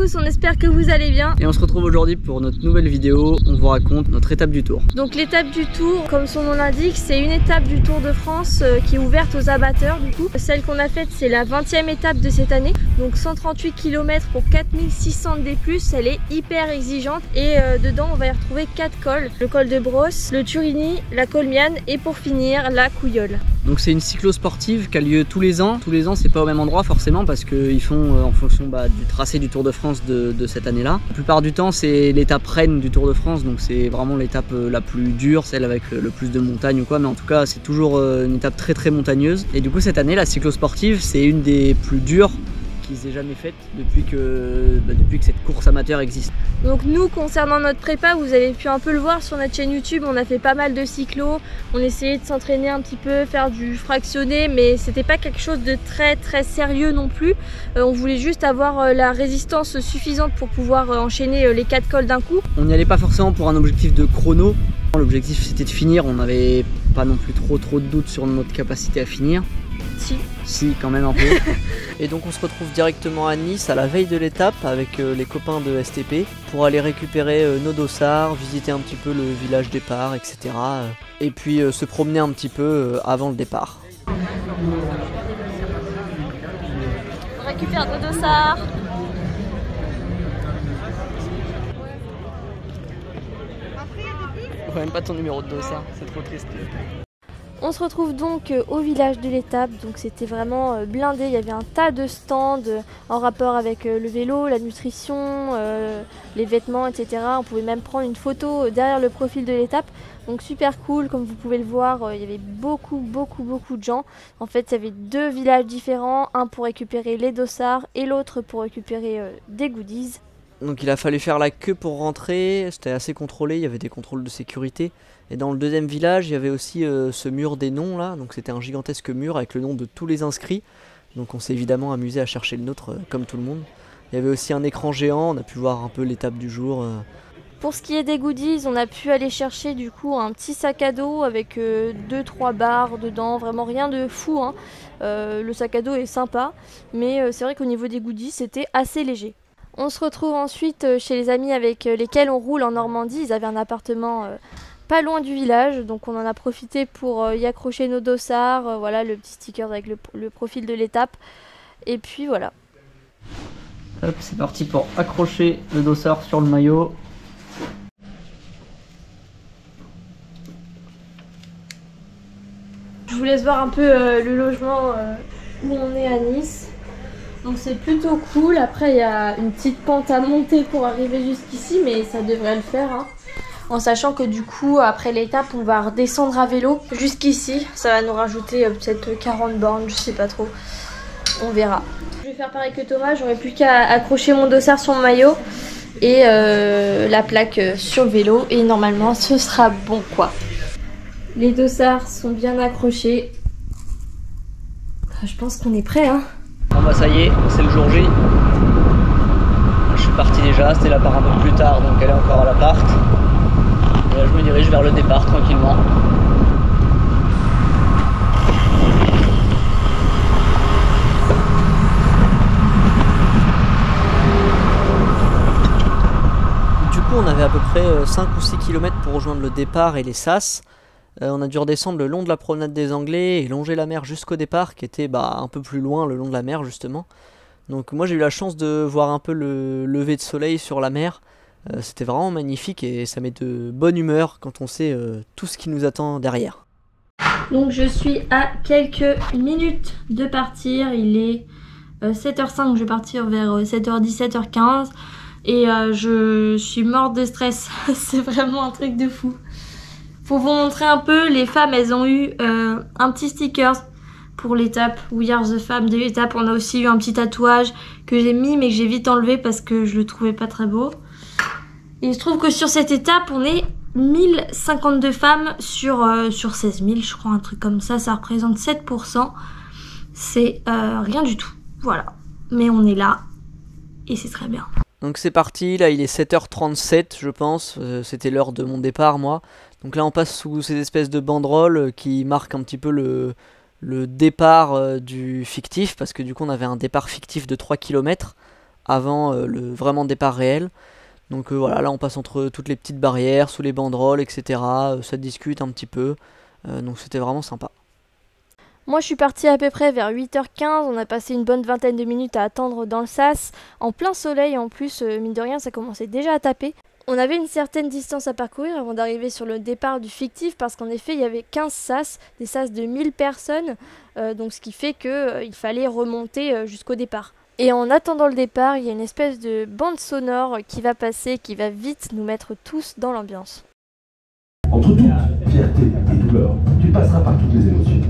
tous, on espère que vous allez bien. Et on se retrouve aujourd'hui pour notre nouvelle vidéo, on vous raconte notre étape du Tour. Donc l'étape du Tour, comme son nom l'indique, c'est une étape du Tour de France qui est ouverte aux amateurs du coup. Celle qu'on a faite, c'est la 20e étape de cette année. Donc 138 km pour 4600 D+, elle est hyper exigeante. Et dedans, on va y retrouver 4 cols. Le col de Brosse, le Turini, la Colmiane et pour finir, la Couilleule. Donc c'est une cyclo-sportive qui a lieu tous les ans. Tous les ans, c'est pas au même endroit forcément parce qu'ils font en fonction du tracé du Tour de France de cette année-là. La plupart du temps, c'est l'étape reine du Tour de France, donc c'est vraiment l'étape la plus dure, celle avec le plus de montagnes ou quoi. Mais en tout cas, c'est toujours une étape très très montagneuse. Et du coup, cette année, la cyclo-sportive, c'est une des plus dures qui s'est jamais faite depuis que cette course amateur existe. Donc nous, concernant notre prépa, vous avez pu un peu le voir sur notre chaîne YouTube, on a fait pas mal de cyclo, on essayait de s'entraîner un petit peu, faire du fractionné, mais c'était pas quelque chose de très très sérieux non plus. On voulait juste avoir la résistance suffisante pour pouvoir enchaîner les 4 cols d'un coup. On n'y allait pas forcément pour un objectif de chrono, l'objectif c'était de finir, on n'avait pas non plus trop de doutes sur notre capacité à finir. Si, quand même un peu. Et donc on se retrouve directement à Nice à la veille de l'étape avec les copains de STP pour aller récupérer nos dossards, visiter un petit peu le village départ, etc. Et puis se promener un petit peu avant le départ. On récupère nos dossards. Ouais, même pas ton numéro de dossard, c'est trop triste. On se retrouve donc au village de l'étape, donc c'était vraiment blindé, il y avait un tas de stands en rapport avec le vélo, la nutrition, les vêtements, etc. On pouvait même prendre une photo derrière le profil de l'étape, donc super cool, comme vous pouvez le voir, il y avait beaucoup de gens. En fait, il y avait 2 villages différents, un pour récupérer les dossards et l'autre pour récupérer des goodies. Donc il a fallu faire la queue pour rentrer, c'était assez contrôlé, il y avait des contrôles de sécurité. Et dans le deuxième village, il y avait aussi ce mur des noms là, donc c'était un gigantesque mur avec le nom de tous les inscrits. Donc on s'est évidemment amusé à chercher le nôtre comme tout le monde. Il y avait aussi un écran géant, on a pu voir un peu l'étape du jour. Pour ce qui est des goodies, on a pu aller chercher du coup un petit sac à dos avec 2-3 barres dedans, vraiment rien de fou, hein. Le sac à dos est sympa, mais c'est vrai qu'au niveau des goodies, c'était assez léger. On se retrouve ensuite chez les amis avec lesquels on roule en Normandie. Ils avaient un appartement pas loin du village, donc on en a profité pour y accrocher nos dossards, voilà le petit sticker avec le profil de l'étape, et puis voilà. Hop, c'est parti pour accrocher le dossard sur le maillot. Je vous laisse voir un peu le logement où on est à Nice. Donc c'est plutôt cool, après il y a une petite pente à monter pour arriver jusqu'ici, mais ça devrait le faire, hein. En sachant que du coup, après l'étape, on va redescendre à vélo jusqu'ici. Ça va nous rajouter peut-être 40 bornes, je sais pas trop. On verra. Je vais faire pareil que Thomas, j'aurai plus qu'à accrocher mon dossard sur mon maillot et la plaque sur le vélo. Et normalement, ce sera bon quoi. Les dossards sont bien accrochés. Je pense qu'on est prêt, hein. Bon bah ça y est, c'est le jour J. Je suis parti déjà, Stella part un peu plus tard, donc elle est encore à l'appart. Et là je me dirige vers le départ tranquillement. Du coup on avait à peu près 5 ou 6 km pour rejoindre le départ et les sas. On a dû redescendre le long de la promenade des Anglais et longer la mer jusqu'au départ qui était un peu plus loin le long de la mer justement. Donc moi j'ai eu la chance de voir un peu le lever de soleil sur la mer. C'était vraiment magnifique et ça met de bonne humeur quand on sait tout ce qui nous attend derrière. Donc je suis à quelques minutes de partir, il est 7h05, je vais partir vers 7h10, 7h15 et je suis morte de stress, c'est vraiment un truc de fou. Pour vous montrer un peu, les femmes elles ont eu un petit sticker pour l'étape We Are the Femmes de l'étape. On a aussi eu un petit tatouage que j'ai mis mais que j'ai vite enlevé parce que je le trouvais pas très beau. Et je trouve que sur cette étape on est 1052 femmes sur 16 000 je crois, un truc comme ça représente 7%. C'est rien du tout, voilà. Mais on est là et c'est très bien. Donc c'est parti, là il est 7h37 je pense, c'était l'heure de mon départ moi. Donc là on passe sous ces espèces de banderoles qui marquent un petit peu le départ du fictif, parce que du coup on avait un départ fictif de 3 km avant le vraiment départ réel. Donc voilà, là on passe entre toutes les petites barrières, sous les banderoles, etc. Ça discute un petit peu, donc c'était vraiment sympa. Moi je suis partie à peu près vers 8h15, on a passé une bonne vingtaine de minutes à attendre dans le sas, en plein soleil en plus, mine de rien ça commençait déjà à taper. On avait une certaine distance à parcourir avant d'arriver sur le départ du fictif parce qu'en effet il y avait 15 sas, des sas de 1000 personnes, donc ce qui fait qu'il fallait remonter jusqu'au départ. Et en attendant le départ, il y a une espèce de bande sonore qui va passer, qui va vite nous mettre tous dans l'ambiance. Entre doute, fierté et douleur, tu passeras par toutes les émotions.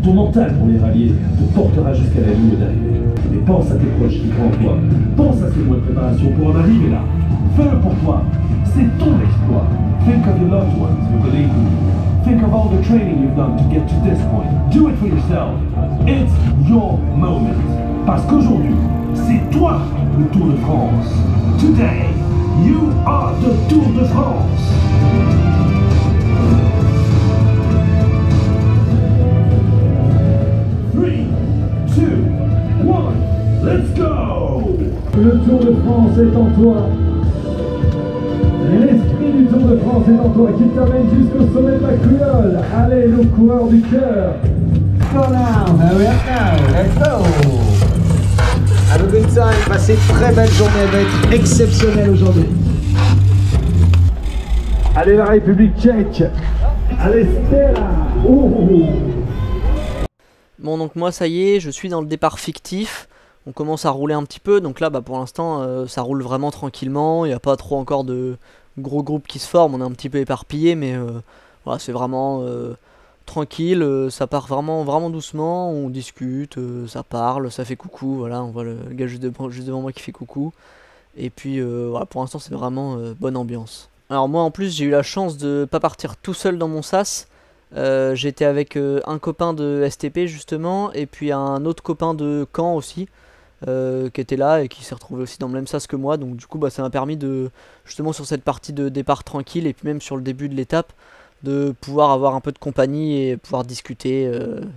Ton mental pour les rallier te portera jusqu'à la ligne d'arrivée. Mais pense à tes proches qui croient en toi. Pense à ces mois de préparation pour en arriver là. Fais-le pour toi. C'est ton exploit. Think of your loved ones who believe in you. Think of all the training you've done to get to this point. Do it for yourself. It's your moment. Parce qu'aujourd'hui, c'est toi le Tour de France. Today, you are the Tour de France. Let's go! Le Tour de France est en toi. L'esprit du Tour de France est en toi qui t'amène jusqu'au sommet de la Couillole. Allez, le coureur du cœur. Go now, hurry up now, let's go! Have a good time, passez une très belle journée, elle va être exceptionnelle aujourd'hui. Allez, la République tchèque. Allez, Stella. Bon, donc moi ça y est, je suis dans le départ fictif. On commence à rouler un petit peu, donc là pour l'instant ça roule vraiment tranquillement, il n'y a pas trop encore de gros groupes qui se forment, on est un petit peu éparpillé, mais voilà, c'est vraiment tranquille, ça part vraiment doucement, on discute, ça parle, ça fait coucou, voilà, on voit le gars juste devant moi qui fait coucou, et puis voilà, pour l'instant c'est vraiment bonne ambiance. Alors moi en plus j'ai eu la chance de pas partir tout seul dans mon sas. J'étais avec un copain de STP justement, et puis un autre copain de Caen aussi, qui était là et qui s'est retrouvé aussi dans le même sas que moi, donc du coup ça m'a permis de, justement sur cette partie de départ tranquille, et puis même sur le début de l'étape, de pouvoir avoir un peu de compagnie et pouvoir discuter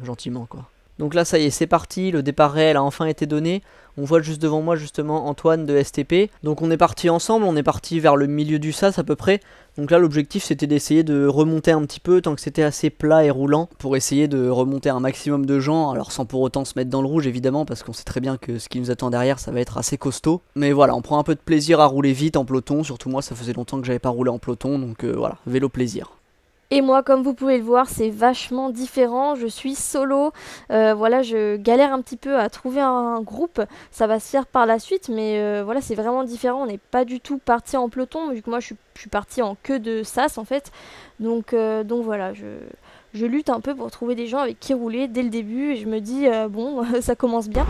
gentiment quoi. Donc là ça y est, c'est parti, le départ réel a enfin été donné. On voit juste devant moi justement Antoine de STP. Donc on est parti ensemble, on est parti vers le milieu du sas à peu près. Donc là l'objectif c'était d'essayer de remonter un petit peu tant que c'était assez plat et roulant, pour essayer de remonter un maximum de gens, alors sans pour autant se mettre dans le rouge évidemment, parce qu'on sait très bien que ce qui nous attend derrière ça va être assez costaud. Mais voilà, on prend un peu de plaisir à rouler vite en peloton, surtout moi ça faisait longtemps que j'avais pas roulé en peloton, donc voilà, vélo plaisir. Et moi, comme vous pouvez le voir, c'est vachement différent. Je suis solo. Voilà, je galère un petit peu à trouver un groupe. Ça va se faire par la suite, mais voilà, c'est vraiment différent. On n'est pas du tout parti en peloton, vu que moi, je suis partie en queue de sas, en fait. Donc voilà, je lutte un peu pour trouver des gens avec qui rouler dès le début. Et je me dis, bon, ça commence bien.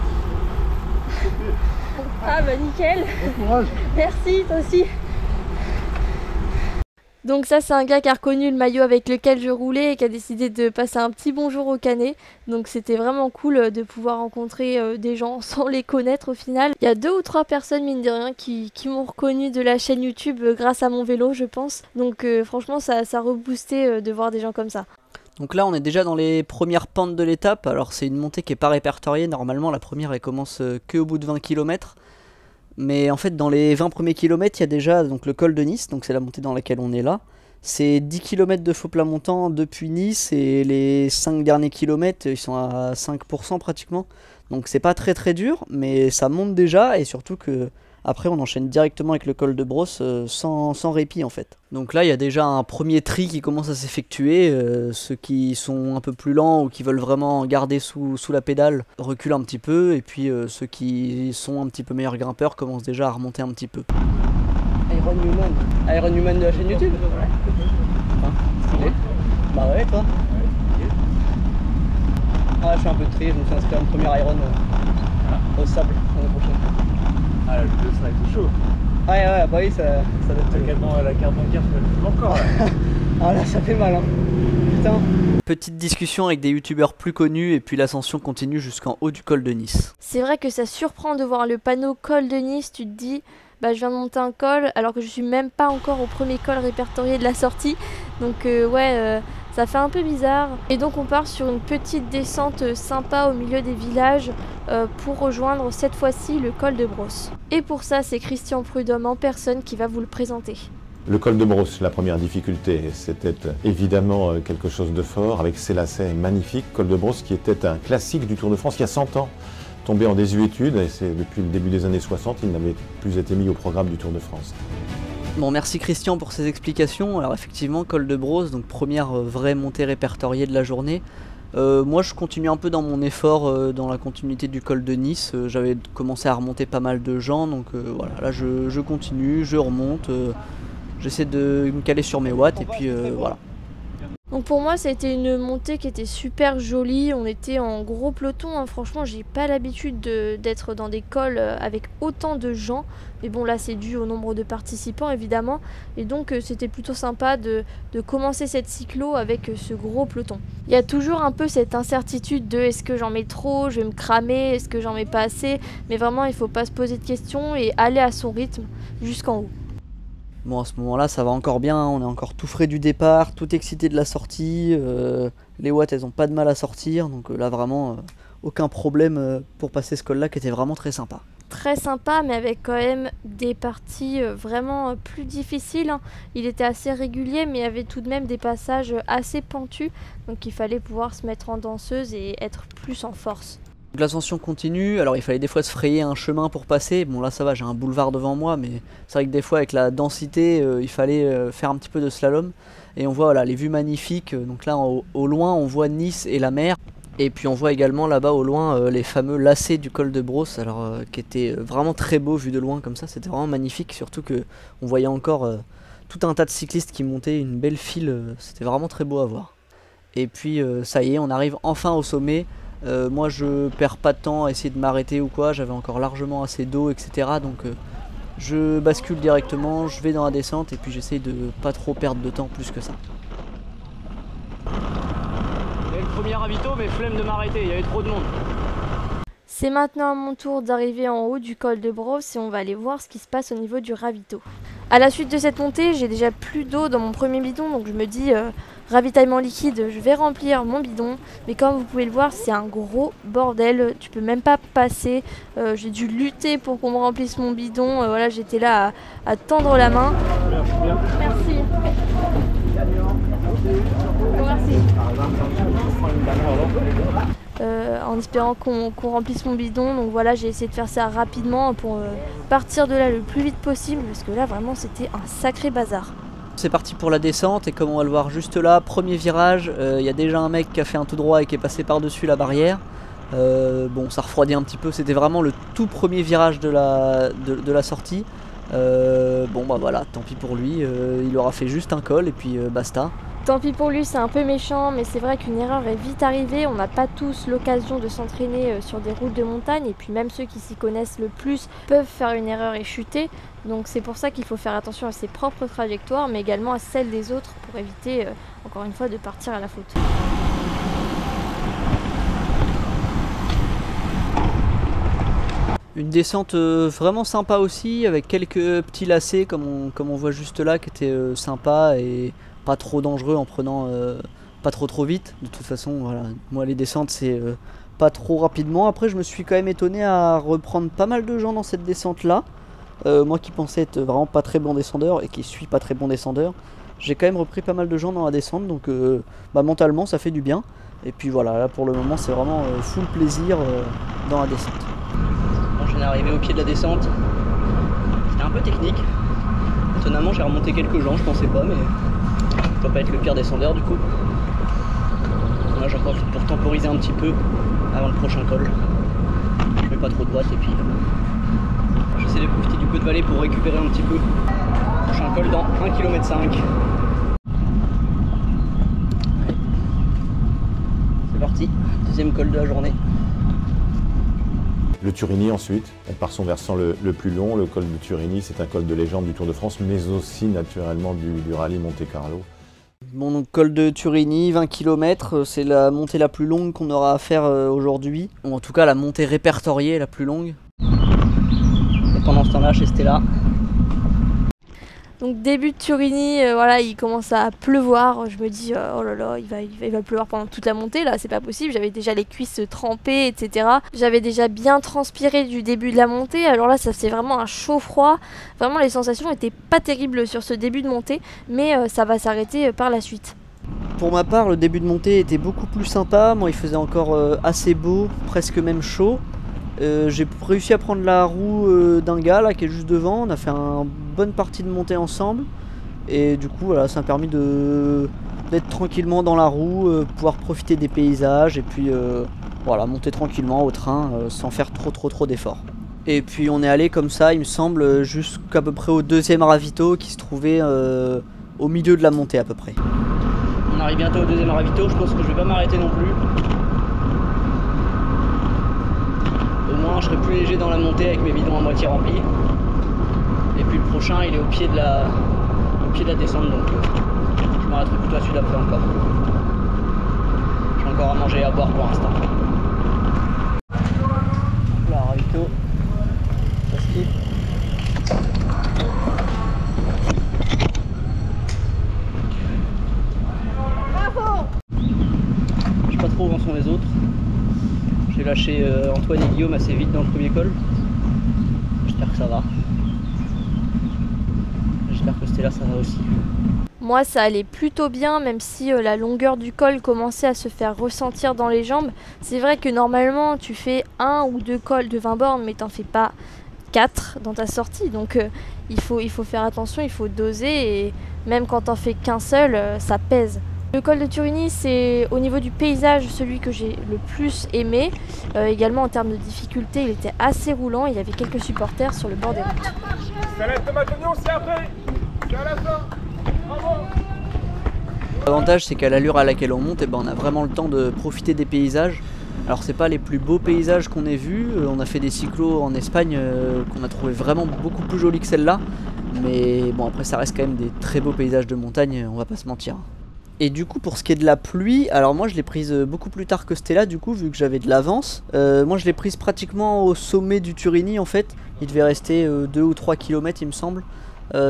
Ah bah nickel. Bon courage. Merci, toi aussi. Donc ça c'est un gars qui a reconnu le maillot avec lequel je roulais et qui a décidé de passer un petit bonjour au canet. Donc c'était vraiment cool de pouvoir rencontrer des gens sans les connaître au final. Il y a 2 ou 3 personnes mine de rien qui m'ont reconnu de la chaîne YouTube grâce à mon vélo je pense. Donc franchement ça a reboosté de voir des gens comme ça. Donc là on est déjà dans les premières pentes de l'étape. Alors c'est une montée qui n'est pas répertoriée, normalement la première elle commence que au bout de 20 km. Mais en fait dans les 20 premiers kilomètres il y a déjà donc, le col de Nice, donc c'est la montée dans laquelle on est là. C'est 10 km de faux plat montant depuis Nice, et les 5 derniers kilomètres ils sont à 5% pratiquement. Donc c'est pas très dur, mais ça monte déjà, et surtout que après on enchaîne directement avec le col de Brosse sans répit en fait. Donc là il y a déjà un premier tri qui commence à s'effectuer, ceux qui sont un peu plus lents ou qui veulent vraiment garder sous la pédale reculent un petit peu, et puis ceux qui sont un petit peu meilleurs grimpeurs commencent déjà à remonter un petit peu. Iron Human de la chaîne YouTube. Ouais. Hein, stylé. Bah ouais, toi. Ah, je suis un peu triste, je me suis inscrit à une première Iron au sable l'année prochaine. Ah, le vidéo ça va être chaud. Ouais, bah oui, ça doit être la carte bancaire, je encore là. Ah là, ça fait mal, hein. Putain. Petite discussion avec des youtubeurs plus connus, et puis l'ascension continue jusqu'en haut du col de Nice. C'est vrai que ça surprend de voir le panneau col de Nice, tu te dis bah je viens de monter un col alors que je suis même pas encore au premier col répertorié de la sortie. Donc ça fait un peu bizarre. Et donc on part sur une petite descente sympa au milieu des villages pour rejoindre cette fois-ci le col de Brosse. Et pour ça, c'est Christian Prudhomme en personne qui va vous le présenter. Le col de Brosse, la première difficulté, c'était évidemment quelque chose de fort, avec ses lacets magnifiques. Col de Brosse qui était un classique du Tour de France il y a 100 ans, tombé en désuétude, et c'est depuis le début des années 60, il n'avait plus été mis au programme du Tour de France. Bon, merci Christian pour ces explications. Alors effectivement, col de Brosse, donc première vraie montée répertoriée de la journée. Moi je continue un peu dans mon effort dans la continuité du col de Nice. J'avais commencé à remonter pas mal de gens, donc voilà, là je continue, je remonte. J'essaie de me caler sur mes watts et puis voilà. Donc pour moi ça a été une montée qui était super jolie, on était en gros peloton, hein. Franchement j'ai pas l'habitude d'être dans des cols avec autant de gens, mais bon là c'est dû au nombre de participants évidemment, et donc c'était plutôt sympa de commencer cette cyclo avec ce gros peloton. Il y a toujours un peu cette incertitude de est-ce que j'en mets trop, je vais me cramer, est-ce que j'en mets pas assez, mais vraiment il faut pas se poser de questions et aller à son rythme jusqu'en haut. Bon, à ce moment-là, ça va encore bien, on est encore tout frais du départ, tout excité de la sortie, les watts elles ont pas de mal à sortir, donc là vraiment aucun problème pour passer ce col-là qui était vraiment très sympa. Très sympa, mais avec quand même des parties vraiment plus difficiles, hein. Il était assez régulier, mais il y avait tout de même des passages assez pentus, donc il fallait pouvoir se mettre en danseuse et être plus en force. L'ascension continue, alors il fallait des fois se frayer un chemin pour passer. Bon là ça va, j'ai un boulevard devant moi, mais c'est vrai que des fois avec la densité, il fallait faire un petit peu de slalom. Et on voit voilà, les vues magnifiques, donc là au loin on voit Nice et la mer. Et puis on voit également là-bas au loin les fameux lacets du col de Brosse, alors qui étaient vraiment très beaux vu de loin comme ça, c'était vraiment magnifique. Surtout que on voyait encore tout un tas de cyclistes qui montaient, une belle file, c'était vraiment très beau à voir. Et puis ça y est, on arrive enfin au sommet. Moi je perds pas de temps à essayer de m'arrêter ou quoi, j'avais encore largement assez d'eau etc. Donc je bascule directement, je vais dans la descente et puis j'essaye de pas trop perdre de temps plus que ça. Il y a le premier ravito mais flemme de m'arrêter, il y avait trop de monde. C'est maintenant à mon tour d'arriver en haut du col de Brosse et on va aller voir ce qui se passe au niveau du ravito. À la suite de cette montée, j'ai déjà plus d'eau dans mon premier bidon, donc je me dis ravitaillement liquide, je vais remplir mon bidon. Mais comme vous pouvez le voir, c'est un gros bordel, tu peux même pas passer. J'ai dû lutter pour qu'on me remplisse mon bidon, voilà, j'étais là à tendre la main. Merci. Merci. En espérant qu'on remplisse mon bidon, donc voilà, j'ai essayé de faire ça rapidement pour partir de là le plus vite possible, parce que là vraiment c'était un sacré bazar. C'est parti pour la descente et comme on va le voir juste là, premier virage, y a déjà un mec qui a fait un tout droit et qui est passé par-dessus la barrière. Bon, ça refroidit un petit peu, c'était vraiment le tout premier virage de la sortie. Bon bah voilà, tant pis pour lui, il aura fait juste un col et puis basta. Tant pis pour lui, c'est un peu méchant, mais c'est vrai qu'une erreur est vite arrivée. On n'a pas tous l'occasion de s'entraîner sur des routes de montagne, et puis même ceux qui s'y connaissent le plus peuvent faire une erreur et chuter. Donc c'est pour ça qu'il faut faire attention à ses propres trajectoires, mais également à celles des autres pour éviter, encore une fois, de partir à la faute. Une descente vraiment sympa aussi, avec quelques petits lacets comme on voit juste là, qui étaient sympas et pas trop dangereux en prenant pas trop vite. De toute façon, voilà, moi les descentes c'est pas trop rapidement. Après je me suis quand même étonné à reprendre pas mal de gens dans cette descente là. Moi qui pensais être vraiment pas très bon descendeur et qui suis pas très bon descendeur, j'ai quand même repris pas mal de gens dans la descente, donc bah, mentalement ça fait du bien. Et puis voilà, là pour le moment c'est vraiment full plaisir dans la descente. Bon, je viens d'arriver au pied de la descente, c'était un peu technique. Étonnamment j'ai remonté quelques gens, je pensais pas, mais ça doit pas être le pire descendeur du coup. Là j'en profite pour temporiser un petit peu avant le prochain col. Je mets pas trop de watts et puis j'essaie de profiter du peu de vallée pour récupérer un petit peu. Prochain col dans 1,5 km. C'est parti, deuxième col de la journée. Le Turini ensuite, on part son versant le plus long, le col de Turini, c'est un col de légende du Tour de France, mais aussi naturellement du rallye Monte-Carlo. Bon, donc col de Turini, 20 km, c'est la montée la plus longue qu'on aura à faire aujourd'hui, ou en tout cas la montée répertoriée la plus longue. Et pendant ce temps-là, chez Stella. Donc début de Turini, voilà, il commence à pleuvoir. Je me dis oh là là, il va pleuvoir pendant toute la montée là, c'est pas possible. J'avais déjà les cuisses trempées, etc. J'avais déjà bien transpiré du début de la montée. Alors là, ça c'est vraiment un chaud-froid. Vraiment, les sensations étaient pas terribles sur ce début de montée, mais ça va s'arrêter par la suite. Pour ma part, le début de montée était beaucoup plus sympa. Moi, il faisait encore assez beau, presque même chaud. J'ai réussi à prendre la roue d'un gars là qui est juste devant. On a fait une bonne partie de montée ensemble et du coup voilà, ça m'a permis d'être tranquillement dans la roue, pouvoir profiter des paysages et puis voilà, monter tranquillement au train sans faire trop d'efforts. Et puis on est allé comme ça, il me semble, jusqu'à peu près au deuxième ravito qui se trouvait au milieu de la montée à peu près. On arrive bientôt au deuxième ravito, je pense que je vais pas m'arrêter non plus. Au moins je serai plus léger dans la montée avec mes bidons à moitié remplis. Et puis le prochain il est au pied de la descente, donc je m'arrêterai plutôt à celui d'après encore. J'ai encore à manger et à boire pour l'instant. Là, ravito, ça skip. Je sais pas trop où en sont les autres. J'ai lâché Antoine et Guillaume assez vite dans le premier col. J'espère que ça va. J'espère que Stella ça va aussi. Moi ça allait plutôt bien, même si la longueur du col commençait à se faire ressentir dans les jambes. C'est vrai que normalement tu fais 1 ou 2 cols de 20 bornes, mais t'en fais pas 4 dans ta sortie. Donc il faut faire attention, il faut doser, et même quand t'en fais qu'un seul, ça pèse. Le col de Turini, c'est au niveau du paysage celui que j'ai le plus aimé. Également en termes de difficulté, il était assez roulant, il y avait quelques supporters sur le bord des routes. Salade tomate oignon, c'est après, c'est à la fin. Bravo. L'avantage c'est qu'à l'allure à laquelle on monte, on a vraiment le temps de profiter des paysages. Alors c'est pas les plus beaux paysages qu'on ait vus, on a fait des cyclos en Espagne qu'on a trouvé vraiment beaucoup plus jolis que celle-là. Mais bon, après ça reste quand même des très beaux paysages de montagne, on va pas se mentir. Et du coup pour ce qui est de la pluie, alors moi je l'ai prise beaucoup plus tard que Stella du coup, vu que j'avais de l'avance. Moi je l'ai prise pratiquement au sommet du Turini en fait. Il devait rester 2 ou 3 km il me semble.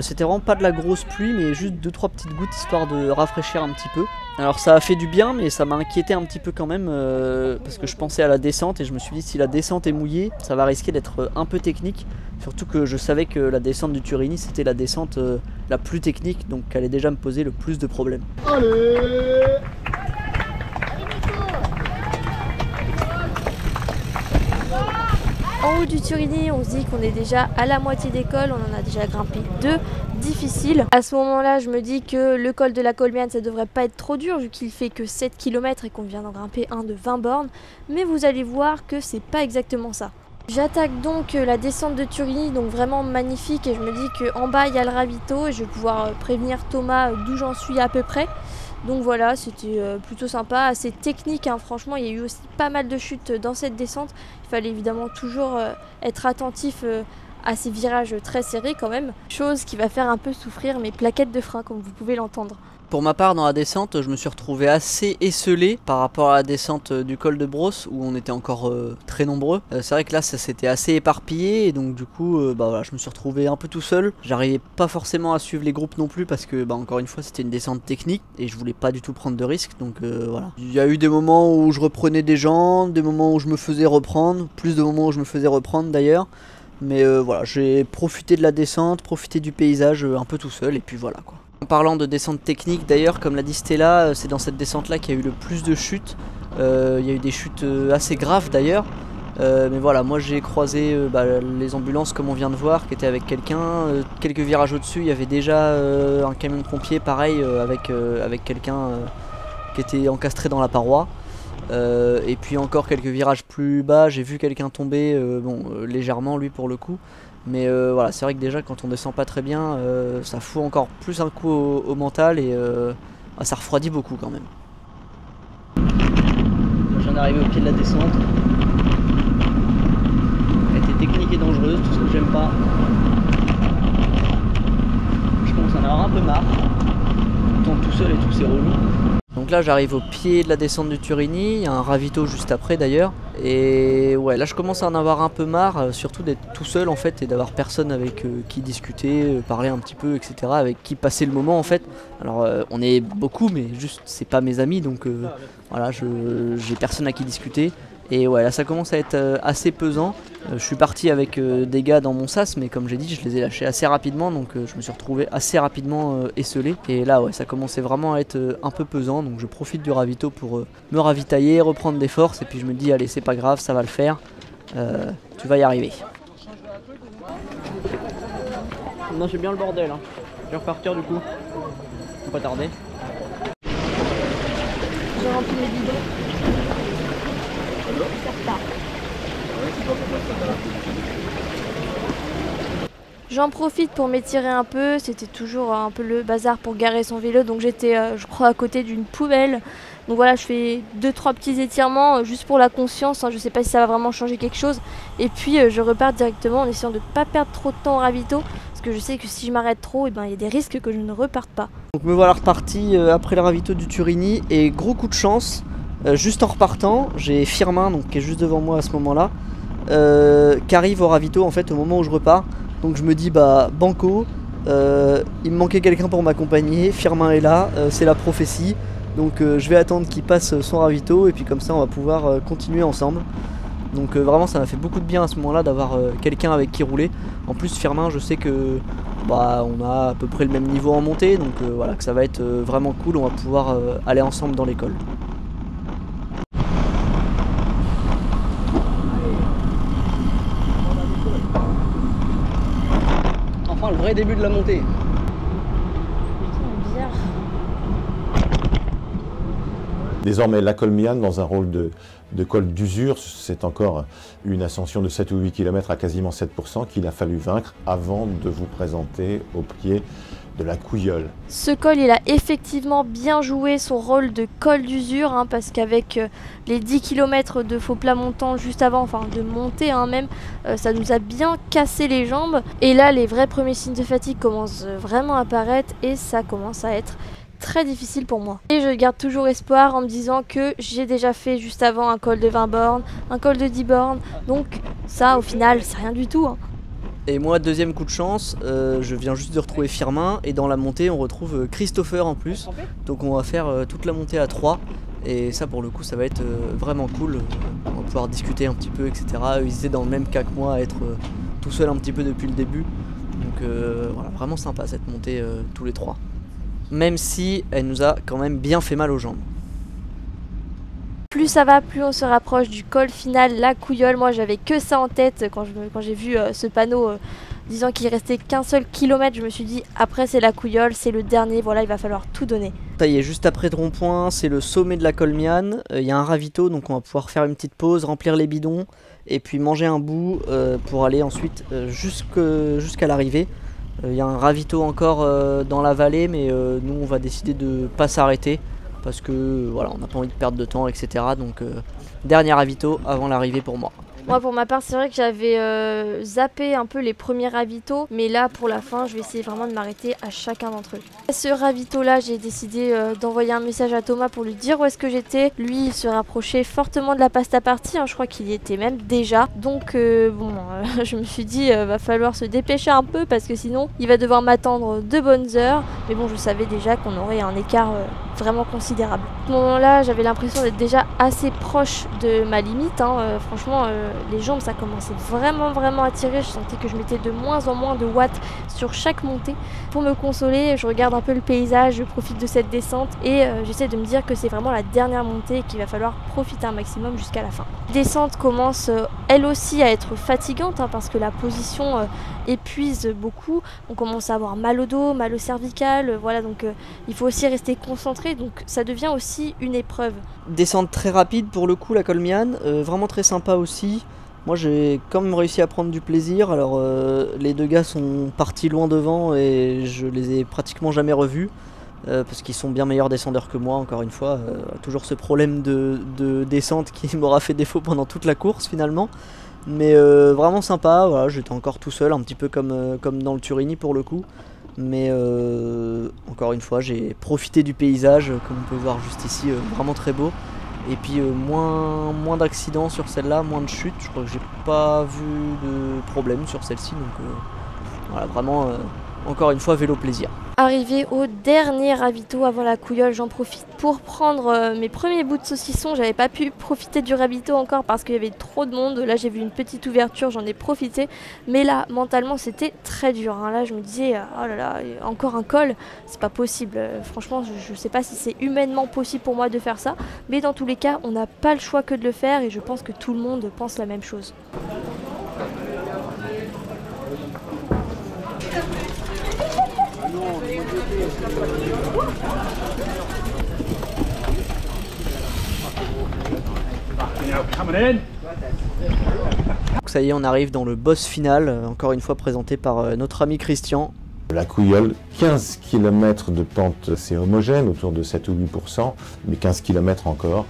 C'était vraiment pas de la grosse pluie, mais juste 2-3 petites gouttes histoire de rafraîchir un petit peu. Alors ça a fait du bien, mais ça m'a inquiété un petit peu quand même parce que je pensais à la descente et je me suis dit si la descente est mouillée, ça va risquer d'être un peu technique. Surtout que je savais que la descente du Turini c'était la descente la plus technique, donc elle allait déjà me poser le plus de problèmes. Allez. En haut du Turini, on se dit qu'on est déjà à la moitié des cols, on en a déjà grimpé 2 difficiles. À ce moment-là, je me dis que le col de la Colmiane, ça devrait pas être trop dur vu qu'il fait que 7 km et qu'on vient d'en grimper un de 20 bornes. Mais vous allez voir que c'est pas exactement ça. J'attaque donc la descente de Turini, donc vraiment magnifique, et je me dis qu'en bas il y a le ravito et je vais pouvoir prévenir Thomas d'où j'en suis à peu près. Donc voilà, c'était plutôt sympa, assez technique, hein. Franchement il y a eu aussi pas mal de chutes dans cette descente. Il fallait évidemment toujours être attentif à ces virages très serrés quand même. Chose qui va faire un peu souffrir mes plaquettes de frein comme vous pouvez l'entendre. Pour ma part dans la descente, je me suis retrouvé assez esselé par rapport à la descente du col de Brosse où on était encore très nombreux. C'est vrai que là ça s'était assez éparpillé et donc du coup voilà, je me suis retrouvé un peu tout seul. J'arrivais pas forcément à suivre les groupes non plus parce que encore une fois c'était une descente technique et je voulais pas du tout prendre de risques, donc voilà. Il y a eu des moments où je reprenais des gens, des moments où je me faisais reprendre, plus de moments où je me faisais reprendre d'ailleurs. Mais voilà, j'ai profité de la descente, profité du paysage un peu tout seul et puis voilà quoi. En parlant de descente technique d'ailleurs, comme l'a dit Stella, c'est dans cette descente là qu'il y a eu le plus de chutes. Il y a eu des chutes assez graves d'ailleurs. Mais voilà, moi j'ai croisé les ambulances comme on vient de voir qui étaient avec quelqu'un. Quelques virages au-dessus, il y avait déjà un camion de pompiers pareil avec quelqu'un qui était encastré dans la paroi. Et puis encore quelques virages plus bas, j'ai vu quelqu'un tomber, légèrement lui pour le coup. Mais voilà, c'est vrai que déjà quand on descend pas très bien, ça fout encore plus un coup au mental et ça refroidit beaucoup quand même. Je viens d'arriver au pied de la descente. Elle était technique et dangereuse, tout ce que j'aime pas. Je commence à en avoir un peu marre. Tout le temps tout seul et tout, c'est relou. Donc donc là j'arrive au pied de la descente du Turini, il y a un ravito juste après d'ailleurs. Et ouais, là je commence à en avoir un peu marre, surtout d'être tout seul en fait et d'avoir personne avec qui discuter, parler un petit peu, etc. Avec qui passer le moment en fait. Alors on est beaucoup mais juste c'est pas mes amis donc voilà, j'ai personne à qui discuter. Et ouais, là ça commence à être assez pesant. Je suis parti avec des gars dans mon sas, mais comme j'ai dit, je les ai lâchés assez rapidement, donc je me suis retrouvé assez rapidement esselé. Et là, ouais, ça commençait vraiment à être un peu pesant, donc je profite du ravito pour me ravitailler, reprendre des forces, et puis je me dis, allez, c'est pas grave, ça va le faire, tu vas y arriver. Non, c'est bien le bordel, hein. Je vais repartir du coup, faut pas tarder. J'ai rempli les bidons. J'en profite pour m'étirer un peu, c'était toujours un peu le bazar pour garer son vélo, donc j'étais je crois à côté d'une poubelle. Donc voilà, je fais 2-3 petits étirements juste pour la conscience, hein, je sais pas si ça va vraiment changer quelque chose. Et puis je repars directement en essayant de ne pas perdre trop de temps au ravito, parce que je sais que si je m'arrête trop, il y a des risques que je ne reparte pas. Donc me voilà reparti après le ravito du Turini, et gros coup de chance, juste en repartant, j'ai Firmin, donc, qui est juste devant moi à ce moment-là, qui arrive au ravito en fait au moment où je repars. Donc je me dis bah banco, il me manquait quelqu'un pour m'accompagner, Firmin est là, c'est la prophétie. Donc je vais attendre qu'il passe son ravito et puis comme ça on va pouvoir continuer ensemble. Donc vraiment ça m'a fait beaucoup de bien à ce moment-là d'avoir quelqu'un avec qui rouler. En plus Firmin, je sais que bah, on a à peu près le même niveau en montée, donc voilà, que ça va être vraiment cool, on va pouvoir aller ensemble dans l'école. Enfin le vrai début de la montée. Désormais, la Colmiane, dans un rôle de col d'usure, c'est encore une ascension de 7 ou 8 km à quasiment 7% qu'il a fallu vaincre avant de vous présenter au pied de la Couilleule. Ce col, il a effectivement bien joué son rôle de col d'usure, hein, parce qu'avec les 10 km de faux plat montant juste avant, enfin de montée même, ça nous a bien cassé les jambes. Et là, les vrais premiers signes de fatigue commencent vraiment à apparaître et ça commence à être très difficile pour moi. Et je garde toujours espoir en me disant que j'ai déjà fait juste avant un col de 20 bornes, un col de 10 bornes, donc ça au final c'est rien du tout, hein. Et moi, deuxième coup de chance, je viens juste de retrouver Firmin et dans la montée on retrouve Christopher en plus. Donc on va faire toute la montée à 3 et ça pour le coup ça va être vraiment cool. On va pouvoir discuter un petit peu, etc. Ils étaient dans le même cas que moi, à être tout seul un petit peu depuis le début. Donc voilà, vraiment sympa cette montée tous les trois. Même si elle nous a quand même bien fait mal aux jambes. Plus ça va, plus on se rapproche du col final, la Couilleule. Moi j'avais que ça en tête quand j'ai vu ce panneau disant qu'il restait qu'un seul kilomètre. Je me suis dit après c'est la Couilleule, c'est le dernier, voilà, il va falloir tout donner. Ça y est, juste après le rond-point, c'est le sommet de la Colmiane. Il y a un ravito, donc on va pouvoir faire une petite pause, remplir les bidons et puis manger un bout pour aller ensuite jusqu'à l'arrivée. Il y a un ravito encore dans la vallée, mais nous on va décider de pas s'arrêter parce que voilà, on n'a pas envie de perdre de temps, etc. Donc dernier ravito avant l'arrivée pour moi. Moi pour ma part c'est vrai que j'avais zappé un peu les premiers ravitaux, mais là pour la fin je vais essayer vraiment de m'arrêter à chacun d'entre eux. À ce ravito là j'ai décidé d'envoyer un message à Thomas pour lui dire où est-ce que j'étais. Lui il se rapprochait fortement de la pasta party, hein, je crois qu'il y était même déjà. Donc je me suis dit va falloir se dépêcher un peu parce que sinon il va devoir m'attendre de bonnes heures. Mais bon je savais déjà qu'on aurait un écart vraiment considérable. À ce moment là j'avais l'impression d'être déjà assez proche de ma limite, hein, franchement les jambes ça commençait vraiment à tirer, je sentais que je mettais de moins en moins de watts sur chaque montée. Pour me consoler, je regarde un peu le paysage, je profite de cette descente et j'essaie de me dire que c'est vraiment la dernière montée et qu'il va falloir profiter un maximum jusqu'à la fin. La descente commence elle aussi à être fatigante, hein, parce que la position épuise beaucoup, on commence à avoir mal au dos, mal au cervical, voilà, donc il faut aussi rester concentré, donc ça devient aussi une épreuve. Descente très rapide pour le coup la Colmiane, vraiment très sympa aussi. Moi j'ai quand même réussi à prendre du plaisir. Alors les deux gars sont partis loin devant et je les ai pratiquement jamais revus parce qu'ils sont bien meilleurs descendeurs que moi, encore une fois. Toujours ce problème de descente qui m'aura fait défaut pendant toute la course finalement. Mais vraiment sympa, voilà, j'étais encore tout seul, un petit peu comme dans le Turini pour le coup. Mais encore une fois, j'ai profité du paysage, comme on peut voir juste ici, vraiment très beau. Et puis moins d'accidents sur celle-là, moins de chutes. Je crois que j'ai pas vu de problème sur celle-ci. Donc voilà, vraiment, encore une fois, vélo plaisir. Arrivé au dernier ravito avant la Couilleule, j'en profite pour prendre mes premiers bouts de saucisson. J'avais pas pu profiter du ravito encore parce qu'il y avait trop de monde. Là j'ai vu une petite ouverture, j'en ai profité. Mais là, mentalement, c'était très dur. Hein. Là je me disais, oh là là, encore un col, c'est pas possible. Franchement, je sais pas si c'est humainement possible pour moi de faire ça. Mais dans tous les cas, on n'a pas le choix que de le faire et je pense que tout le monde pense la même chose. Donc ça y est, on arrive dans le boss final, encore une fois présenté par notre ami Christian. La Couilleule, 15 km de pente, c'est homogène, autour de 7 ou 8%, mais 15 km encore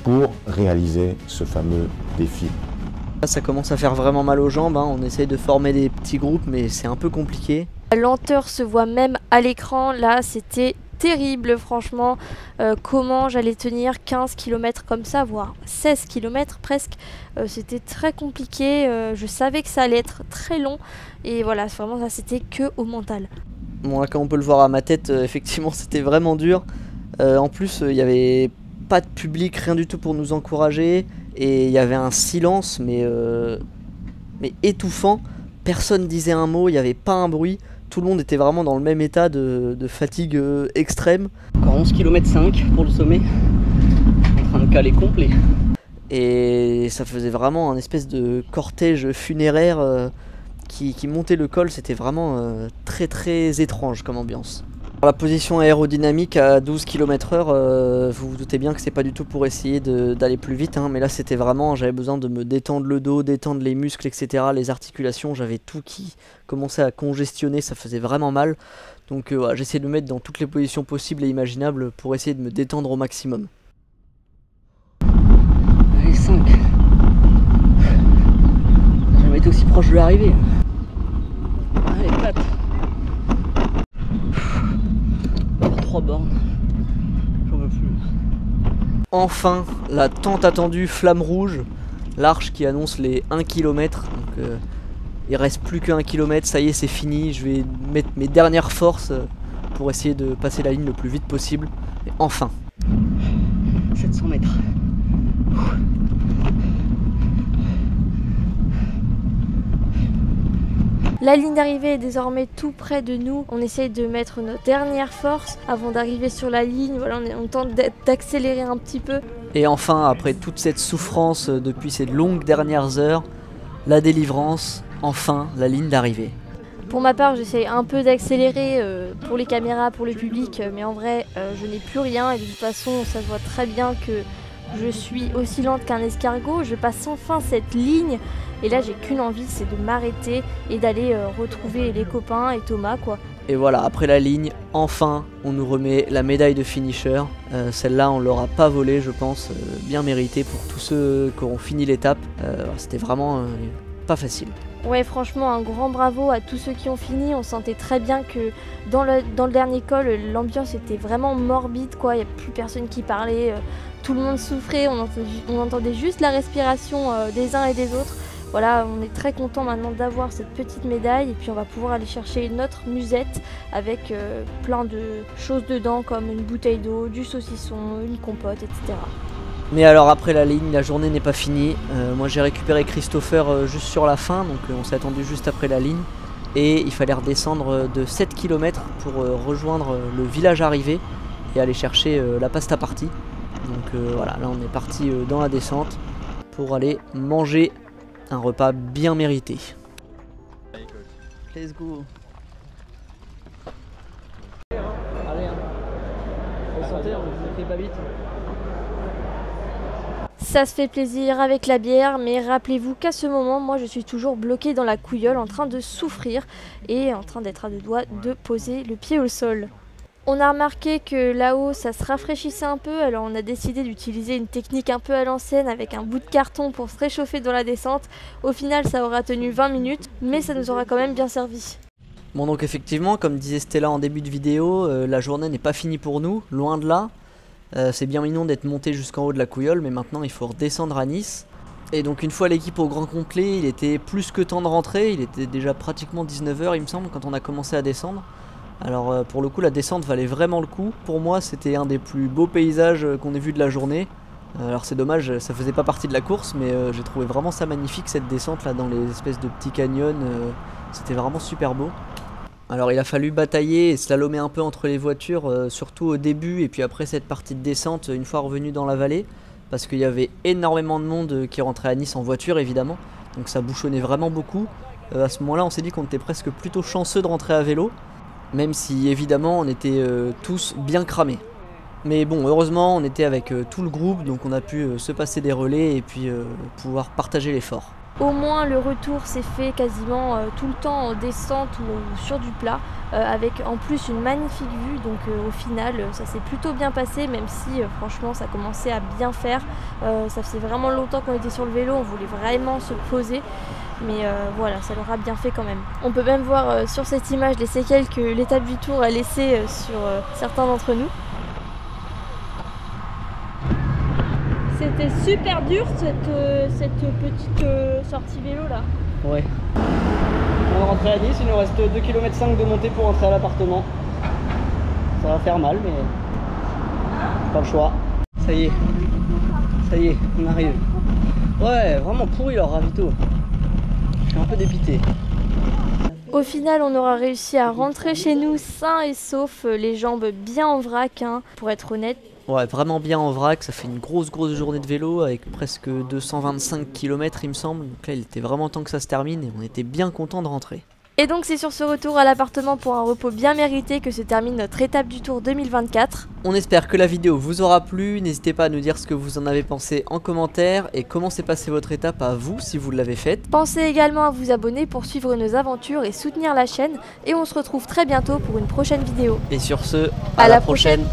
pour réaliser ce fameux défi. Là, ça commence à faire vraiment mal aux jambes, hein. On essaye de former des petits groupes, mais c'est un peu compliqué. La lenteur se voit même à l'écran, là c'était terrible franchement, comment j'allais tenir 15 km comme ça, voire 16 km presque, c'était très compliqué, je savais que ça allait être très long et voilà, vraiment ça c'était que au mental. Bon là comme on peut le voir à ma tête, effectivement c'était vraiment dur, en plus il n'y avait pas de public, rien du tout pour nous encourager et il y avait un silence mais étouffant, personne disait un mot, il n'y avait pas un bruit. Tout le monde était vraiment dans le même état de fatigue extrême. Encore 11 km 5 pour le sommet, en train de caler complet. Et ça faisait vraiment un espèce de cortège funéraire qui montait le col, c'était vraiment très très étrange comme ambiance. La position aérodynamique à 12 km/h, vous vous doutez bien que c'est pas du tout pour essayer d'aller plus vite, hein, mais là c'était vraiment, j'avais besoin de me détendre le dos, détendre les muscles, etc. Les articulations, j'avais tout qui commençait à congestionner, ça faisait vraiment mal. Donc voilà, j'essayais de me mettre dans toutes les positions possibles et imaginables pour essayer de me détendre au maximum. Allez, 5. J'ai jamais été aussi proche de l'arrivée. Allez, 4. 3 bornes. J'en veux plus. Enfin, la tant attendue flamme rouge, l'arche qui annonce les 1 km. Donc il reste plus que 1 km, ça y est, c'est fini. Je vais mettre mes dernières forces pour essayer de passer la ligne le plus vite possible. Et enfin. 700 mètres. La ligne d'arrivée est désormais tout près de nous. On essaye de mettre notre dernière force avant d'arriver sur la ligne. Voilà, on tente d'accélérer un petit peu. Et enfin, après toute cette souffrance depuis ces longues dernières heures, la délivrance, enfin la ligne d'arrivée. Pour ma part, j'essaye un peu d'accélérer pour les caméras, pour le public, mais en vrai, je n'ai plus rien. Et de toute façon, ça se voit très bien que je suis aussi lente qu'un escargot. Je passe enfin cette ligne. Et là, j'ai qu'une envie, c'est de m'arrêter et d'aller retrouver les copains et Thomas, quoi. Et voilà, après la ligne, enfin, on nous remet la médaille de finisher. Celle-là, on l'aura pas volée, je pense, bien méritée pour tous ceux qui auront fini l'étape. C'était vraiment pas facile. Ouais, franchement, un grand bravo à tous ceux qui ont fini. On sentait très bien que dans le dernier col, l'ambiance était vraiment morbide, quoi. Il n'y a plus personne qui parlait, tout le monde souffrait, on entendait juste la respiration des uns et des autres. Voilà, on est très content maintenant d'avoir cette petite médaille et puis on va pouvoir aller chercher notre musette avec plein de choses dedans comme une bouteille d'eau, du saucisson, une compote, etc. Mais alors après la ligne, la journée n'est pas finie. Moi j'ai récupéré Christopher juste sur la fin, donc on s'est attendu juste après la ligne. Et il fallait redescendre de 7 km pour rejoindre le village arrivé et aller chercher la pasta party. Donc voilà, là on est parti dans la descente pour aller manger un repas bien mérité. Let's go. Allez, hein. Ressentez, on vous écrit pas vite. Ça se fait plaisir avec la bière, mais rappelez-vous qu'à ce moment, moi je suis toujours bloquée dans la Couilleule en train de souffrir et en train d'être à deux doigts de poser le pied au sol. On a remarqué que là-haut ça se rafraîchissait un peu, alors on a décidé d'utiliser une technique un peu à l'ancienne avec un bout de carton pour se réchauffer dans la descente. Au final ça aura tenu 20 minutes, mais ça nous aura quand même bien servi. Bon donc effectivement, comme disait Stella en début de vidéo, la journée n'est pas finie pour nous, loin de là. C'est bien mignon d'être monté jusqu'en haut de la Couilleule, mais maintenant il faut redescendre à Nice. Et donc une fois l'équipe au grand complet, il était plus que temps de rentrer, il était déjà pratiquement 19 h il me semble quand on a commencé à descendre. Alors pour le coup la descente valait vraiment le coup, pour moi c'était un des plus beaux paysages qu'on ait vu de la journée. Alors c'est dommage, ça faisait pas partie de la course, mais j'ai trouvé vraiment ça magnifique cette descente là dans les espèces de petits canyons, c'était vraiment super beau. Alors il a fallu batailler et slalomer un peu entre les voitures, surtout au début et puis après cette partie de descente une fois revenu dans la vallée. Parce qu'il y avait énormément de monde qui rentrait à Nice en voiture évidemment, donc ça bouchonnait vraiment beaucoup. À ce moment là on s'est dit qu'on était presque plutôt chanceux de rentrer à vélo, même si évidemment on était tous bien cramés. Mais bon, heureusement on était avec tout le groupe, donc on a pu se passer des relais et puis pouvoir partager l'effort. Au moins le retour s'est fait quasiment tout le temps en descente ou sur du plat, avec en plus une magnifique vue, donc au final ça s'est plutôt bien passé, même si franchement ça commençait à bien faire. Ça faisait vraiment longtemps qu'on était sur le vélo, on voulait vraiment se poser, mais voilà, ça l'aura bien fait quand même. On peut même voir sur cette image les séquelles que l'étape du Tour a laissées sur certains d'entre nous. C'était super dur cette petite sortie vélo là. Ouais. On va rentrer à Nice, il nous reste 2,5 km de montée pour rentrer à l'appartement. Ça va faire mal mais pas le choix. Ça y est, on arrive. Ouais, vraiment pourri leur ravito. Je suis un peu dépité. Au final, on aura réussi à rentrer chez nous sains et saufs, les jambes bien en vrac, hein, pour être honnête. Ouais, vraiment bien en vrac, ça fait une grosse journée de vélo avec presque 225 km il me semble. Donc là il était vraiment temps que ça se termine et on était bien content de rentrer. Et donc c'est sur ce retour à l'appartement pour un repos bien mérité que se termine notre étape du Tour 2024. On espère que la vidéo vous aura plu, n'hésitez pas à nous dire ce que vous en avez pensé en commentaire et comment s'est passée votre étape à vous si vous l'avez faite. Pensez également à vous abonner pour suivre nos aventures et soutenir la chaîne, et on se retrouve très bientôt pour une prochaine vidéo. Et sur ce, à la prochaine.